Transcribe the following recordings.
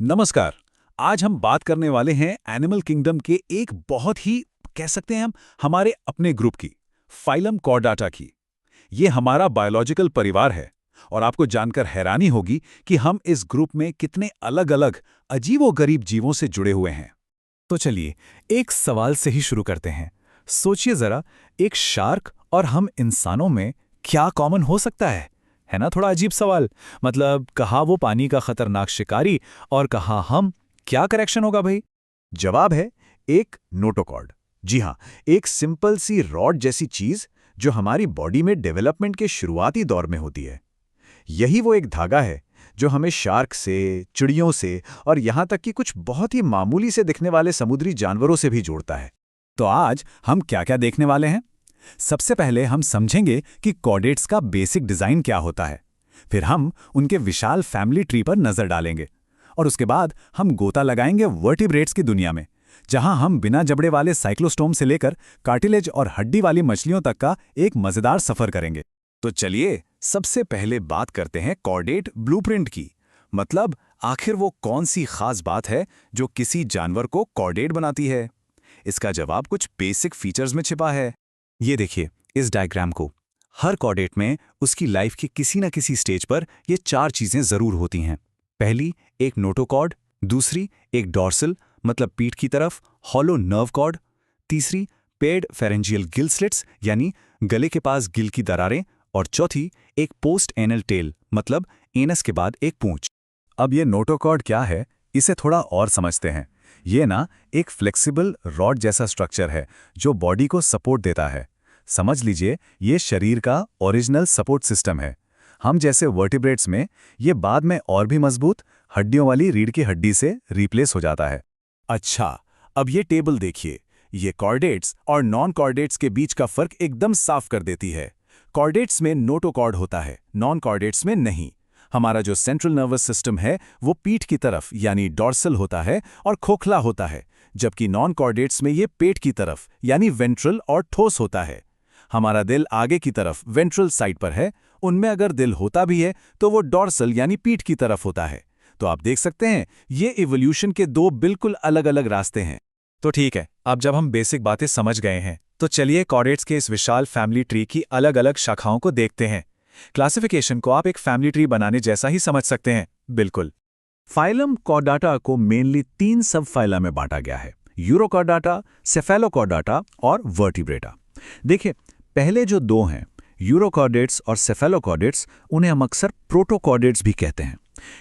नमस्कार। आज हम बात करने वाले हैं एनिमल किंगडम के एक बहुत ही कह सकते हैं हम हमारे अपने ग्रुप की, फाइलम कॉर्डाटा की। ये हमारा बायोलॉजिकल परिवार है और आपको जानकर हैरानी होगी कि हम इस ग्रुप में कितने अलग-अलग अजीबो-गरीब जीवों से जुड़े हुए हैं। तो चलिए एक सवाल से ही शुरू करते हैं। सोचिए जरा, एक शार्क और हम इंसानों में क्या कॉमन हो सकता है ना? थोड़ा अजीब सवाल। मतलब कहाँ वो पानी का खतरनाक शिकारी और कहाँ हम। क्या करेक्शन होगा भाई? जवाब है एक नोटोकॉर्ड। जी हाँ, एक सिंपल सी रॉड जैसी चीज जो हमारी बॉडी में डेवलपमेंट के शुरुआती दौर में होती है। यही वो एक धागा है जो हमें शार्क से, चिड़ियों से और यहाँ तक कि कुछ बहुत ही मामूली से दिखने वाले समुद्री जानवरों से भी जोड़ता है। तो आज हम क्या-क्या देखने वाले हैं? सबसे पहले हम समझेंगे कि कॉर्डेट्स का बेसिक डिजाइन क्या होता है। फिर हम उनके विशाल फैमिली ट्री पर नजर डालेंगे और उसके बाद हम गोता लगाएंगे वर्टिब्रेट्स की दुनिया में, जहां हम बिना जबड़े वाले साइक्लोस्टोम से लेकर कार्टिलेज और हड्डी वाली मछलियों तक का एक मजेदार सफर करेंगे। तो चलिए सबसे पहले बात करते हैं कॉर्डेट ब्लूप्रिंट की। मतलब आखिर वो कौन सी खास बात है जो किसी जानवर को कॉर्डेट बनाती है? इसका जवाब कुछ बेसिक फीचर्स में छिपा है। ये देखिए इस डायग्राम को। हर कॉर्डेट में उसकी लाइफ की किसी न किसी स्टेज पर ये चार चीजें जरूर होती हैं। पहली एक नोटोकॉर्ड, दूसरी एक डॉर्सल मतलब पीठ की तरफ हॉलो नर्व कॉर्ड, तीसरी पेड फेरेंजियल गिल स्लिट्स यानी गले के पास गिल की दरारें, और चौथी एक पोस्ट एनल टेल मतलब एनस के बाद एक पूंछ। अब ये नोटोकॉर्ड क्या है, इसे थोड़ा और समझते हैं। ये ना एक फ्लेक्सिबल रॉड जैसा स्ट्रक्चर है जो बॉडी को सपोर्ट देता है। समझ लीजिए ये शरीर का ओरिजिनल सपोर्ट सिस्टम है। हम जैसे वर्टिब्रेट्स में ये बाद में और भी मजबूत हड्डियों वाली रीढ़ की हड्डी से रिप्लेस हो जाता है। अच्छा, अब ये टेबल देखिए। ये कॉर्डेट्स और नॉन कॉर्डेट्स के बीच का फर्क एकदम साफ कर देती है। कॉर्डेट्स में नोटोकॉर्ड होता है, नॉन कॉर्डेट्स में नहीं। हमारा जो सेंट्रल नर्वस सिस्टम है वो पीठ की तरफ यानी डॉर्सल होता है और खोखला होता है, जबकि नॉन कॉर्डेट्स में ये पेट की तरफ यानी वेंट्रल और ठोस होता है। हमारा दिल आगे की तरफ वेंट्रल साइड पर है, उनमें अगर दिल होता भी है तो वो डॉर्सल यानी पीठ की तरफ होता है। तो आप देख सकते हैं ये इवोल्यूशन के दो बिल्कुल अलग-अलग रास्ते हैं। तो ठीक है, अब जब हम बेसिक बातें समझ गए हैं तो चलिए कॉर्डेट्स के इस विशाल फैमिली ट्री की अलग-अलग शाखाओं को देखते हैं। क्लासिफिकेशन को आप एक फैमिली ट्री बनाने जैसा ही समझ सकते हैं। बिल्कुल। फाइलम कॉर्डाटा को मेनली 3 सब फाइला में बांटा गया है: यूरोकॉर्डाटा, सेफेलोकॉर्डाटा और वर्टिब्रेटा। देखिए, पहले जो दो हैं यूरोकॉर्डेट्स और सेफेलोकॉर्डेट्स, उन्हें हम अक्सर प्रोटोकॉर्डेट्स भी कहते हैं।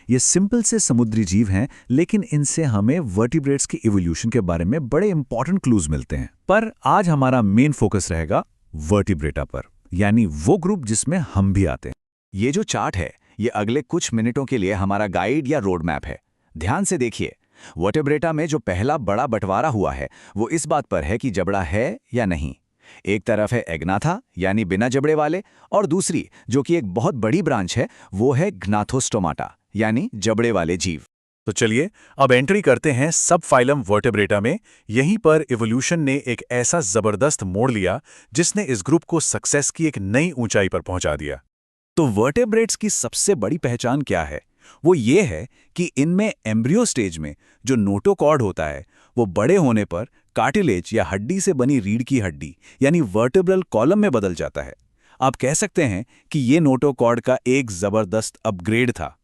ये सिंपल से समुद्री जीव हैं, लेकिन इनसे हमें वर्टिब्रेट्स की इवोल्यूशन के बारे में बड़े इंपॉर्टेंट क्लूज मिलते हैं। पर आज हमारा मेन फोकस रहेगा वर्टिब्रेटा पर, यानी वो ग्रुप जिसमें हम भी आते हैं। ये जो चार्ट है ये अगले कुछ मिनटों के लिए हमारा गाइड या रोड मैप है। ध्यान से देखिए, वर्टेब्रेटा में जो पहला बड़ा बंटवारा हुआ है वो इस बात पर है कि जबड़ा है या नहीं। एक तरफ है एग्नाथा यानी बिना जबड़े वाले, और दूसरी जो कि एक बहुत बड़ी ब्रांच है वो है ग्नाथोस्टोमाटा यानी जबड़े वाले जीव। तो चलिए अब एंट्री करते हैं सब फाइलम वर्टेब्रेटा में। यहीं पर इवोल्यूशन ने एक ऐसा जबरदस्त मोड़ लिया जिसने इस ग्रुप को सक्सेस की एक नई ऊंचाई पर पहुंचा दिया। तो वर्टेब्रेट्स की सबसे बड़ी पहचान क्या है? वो ये है कि इनमें एम्ब्रियो स्टेज में जो नोटोकॉर्ड होता है वो बड़े होने पर कार्टिलेज या हड्डी से बनी रीढ़ की हड्डी यानी वर्टेब्रल कॉलम में बदल जाता है। आप कह सकते हैं कि ये नोटोकॉर्ड का एक जबरदस्त अपग्रेड था।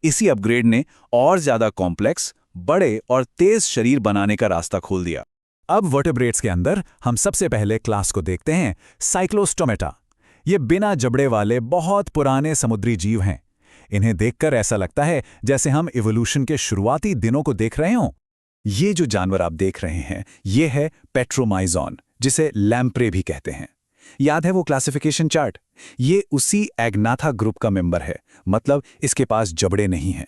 इसी अपग्रेड ने और ज्यादा कॉम्प्लेक्स, बड़े और तेज शरीर बनाने का रास्ता खोल दिया। अब वर्टेब्रेट्स के अंदर हम सबसे पहले क्लास को देखते हैं, साइक्लोस्टोमेटा। ये बिना जबड़े वाले बहुत पुराने समुद्री जीव हैं। इन्हें देखकर ऐसा लगता है जैसे हम इवोल्यूशन के शुरुआती दिनों को देख रहे हों। ये जो जानवर आप देख रहे हैं ये है पेट्रोमाइजॉन, जिसे लैम्प्रे भी कहते हैं। याद है वो क्लासिफिकेशन चार्ट? ये उसी एग्नाथा ग्रुप का मेंबर है, मतलब इसके पास जबड़े नहीं हैं।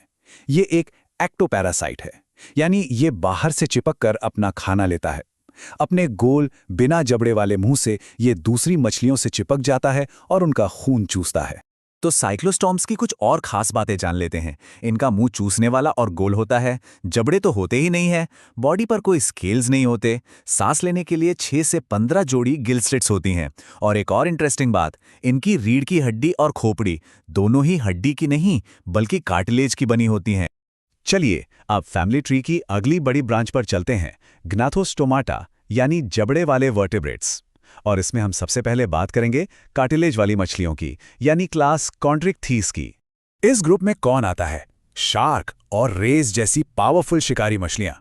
ये एक एक्टोपैरासाइट है, यानी ये बाहर से चिपककर अपना खाना लेता है। अपने गोल बिना जबड़े वाले मुंह से ये दूसरी मछलियों से चिपक जाता है और उनका खून चूसता है। तो साइक्लोस्टॉम्स की कुछ और खास बातें जान लेते हैं। इनका मुंह चूसने वाला और गोल होता है, जबड़े तो होते ही नहीं है, बॉडी पर कोई स्केल्स नहीं होते, सांस लेने के लिए 6 से 15 जोड़ी गिल स्लिट्स होती हैं। और एक और इंटरेस्टिंग बात, इनकी रीढ़ की हड्डी और खोपड़ी दोनों ही हड्डी की नहीं बल्कि कार्टिलेज की बनी होती हैं। चलिए अब फैमिली ट्री की अगली बड़ी ब्रांच पर चलते हैं, ग्नाथोस्टोमाटा यानी जबड़े वाले वर्टेब्रेट्स। और इसमें हम सबसे पहले बात करेंगे कार्टिलेज वाली मछलियों की, यानी क्लास कॉन्ड्रिक्थीस की। इस ग्रुप में कौन आता है? शार्क और रेस जैसी पावरफुल शिकारी मछलियां,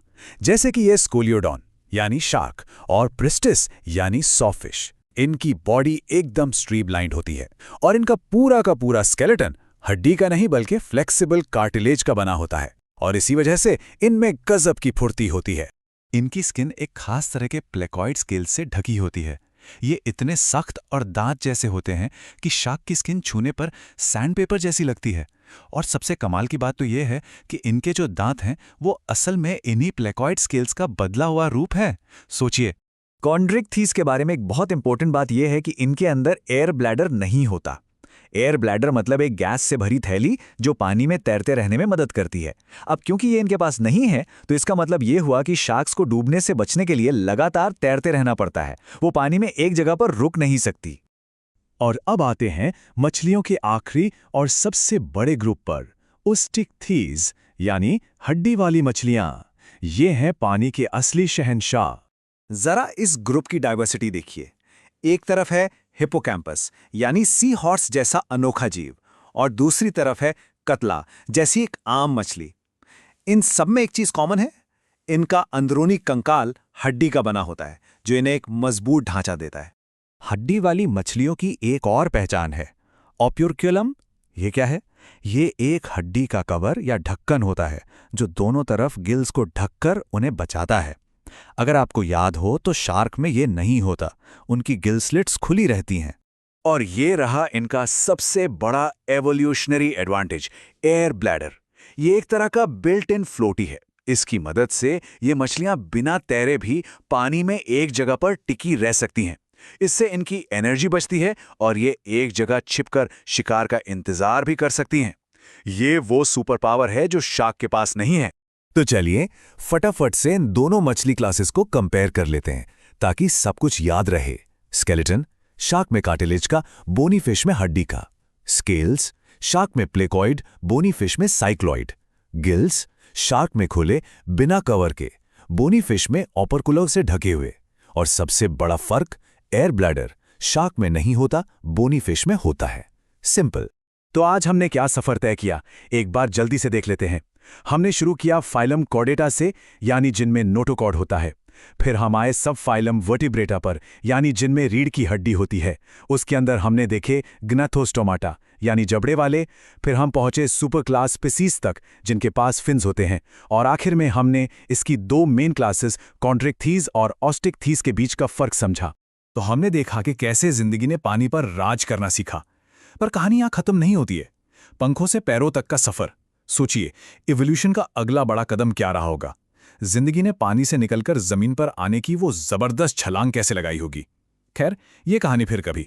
जैसे कि ये स्कोलियोडॉन यानी शार्क और प्रिस्टिस यानी सॉफिश। इनकी बॉडी एकदम स्ट्रीमलाइन्ड होती है और इनका पूरा का पूरा स्केलेटन हड्डी का नहीं बल्कि फ्लेक्सिबल कार्टिलेज का बना होता है, और इसी वजह से इनमें गजब की फुर्ती होती है। इनकी स्किन एक खास तरह के प्लेकॉइड स्केल्स से ढकी होती है। ये इतने सख्त और दांत जैसे होते हैं कि शार्क की स्किन छूने पर सैंडपेपर जैसी लगती है। और सबसे कमाल की बात तो ये है कि इनके जो दांत हैं वो असल में इन्हीं प्लेकॉइड स्केल्स का बदला हुआ रूप है। सोचिए, कॉन्ड्रिक्थीस के बारे में एक बहुत इंपॉर्टेंट बात यह है कि इनके अंदर एयर ब्लैडर नहीं होता। एयर ब्लैडर मतलब एक गैस से भरी थैली जो पानी में तैरते रहने में मदद करती है। अब क्योंकि ये इनके पास नहीं है तो इसका मतलब ये हुआ कि शार्क्स को डूबने से बचने के लिए लगातार तैरते रहना पड़ता है। वो पानी में एक जगह पर रुक नहीं सकती। और अब आते हैं मछलियों के आखिरी और सबसे बड़े ग्रुप पर, ओस्टिकथीज यानी हड्डी वाली मछलियां। ये हैं पानी के असली शहंशाह। जरा इस ग्रुप की डाइवर्सिटी देखिए। एक तरफ है हिप्पोकैम्पस यानी सी हॉर्स जैसा अनोखा जीव, और दूसरी तरफ है कतला जैसी एक आम मछली। इन सब में एक चीज कॉमन है, इनका अंदरूनी कंकाल हड्डी का बना होता है जो इन्हें एक मजबूत ढांचा देता है। हड्डी वाली मछलियों की एक और पहचान है, ऑप्यूर्क्युलम। ये क्या है? ये एक हड्डी का कवर या ढक्कन होता है जो दोनों तरफ गिल्स को ढककर उन्हें बचाता है। अगर आपको याद हो तो शार्क में ये नहीं होता, उनकी गिल स्लिट्स खुली रहती हैं। और ये रहा इनका सबसे बड़ा एवोल्यूशनरी एडवांटेज, एयर ब्लैडर। ये एक तरह का बिल्ट इन फ्लोटी है। इसकी मदद से ये मछलियां बिना तैरे भी पानी में एक जगह पर टिकी रह सकती हैं। इससे इनकी एनर्जी बचती है और ये एक जगह छिपकर शिकार का इंतजार भी कर सकती हैं। ये वो सुपर पावर है जो शार्क के पास नहीं है। तो चलिए फटाफट से इन दोनों मछली क्लासेस को कंपेयर कर लेते हैं ताकि सब कुछ याद रहे। स्केलेटन, शार्क में कार्टिलेज का, बोनी फिश में हड्डी का। स्केल्स, शार्क में प्लेकॉइड, बोनी फिश में साइक्लॉइड। गिल्स, शार्क में खुले बिना कवर के, बोनी फिश में ऑपरकुलर से ढके हुए। और सबसे बड़ा फर्क, एयर ब्लैडर, शार्क में नहीं होता, बोनी फिश में होता है। सिंपल। तो आज हमने क्या सफर तय किया, एक बार जल्दी से देख लेते हैं। हमने शुरू किया फाइलम कॉर्डेटा से, यानी जिनमें नोटोकॉर्ड होता है। फिर हम आए सब फाइलम वर्टिब्रेटा पर, यानी जिनमें रीढ़ की हड्डी होती है। उसके अंदर हमने देखे ग्नाथोस्टोमाटा यानी जबड़े वाले। फिर हम पहुंचे सुपर क्लास स्पीसीज तक जिनके पास फिन्स होते हैं। और आखिर में हमने इसकी दो मेन क्लासेस कॉन्ड्रिक्थीज और ऑस्टिकथीज के बीच का फर्क समझा। तो हमने देखा कि कैसे जिंदगी ने पानी पर राज करना सीखा। पर कहानी यहां खत्म नहीं होती है। पंखों से पैरों तक का सफर। सोचिए, इवोल्यूशन का अगला बड़ा कदम क्या रहा होगा? जिंदगी ने पानी से निकलकर जमीन पर आने की वो जबरदस्त छलांग कैसे लगाई होगी? खैर, ये कहानी फिर कभी।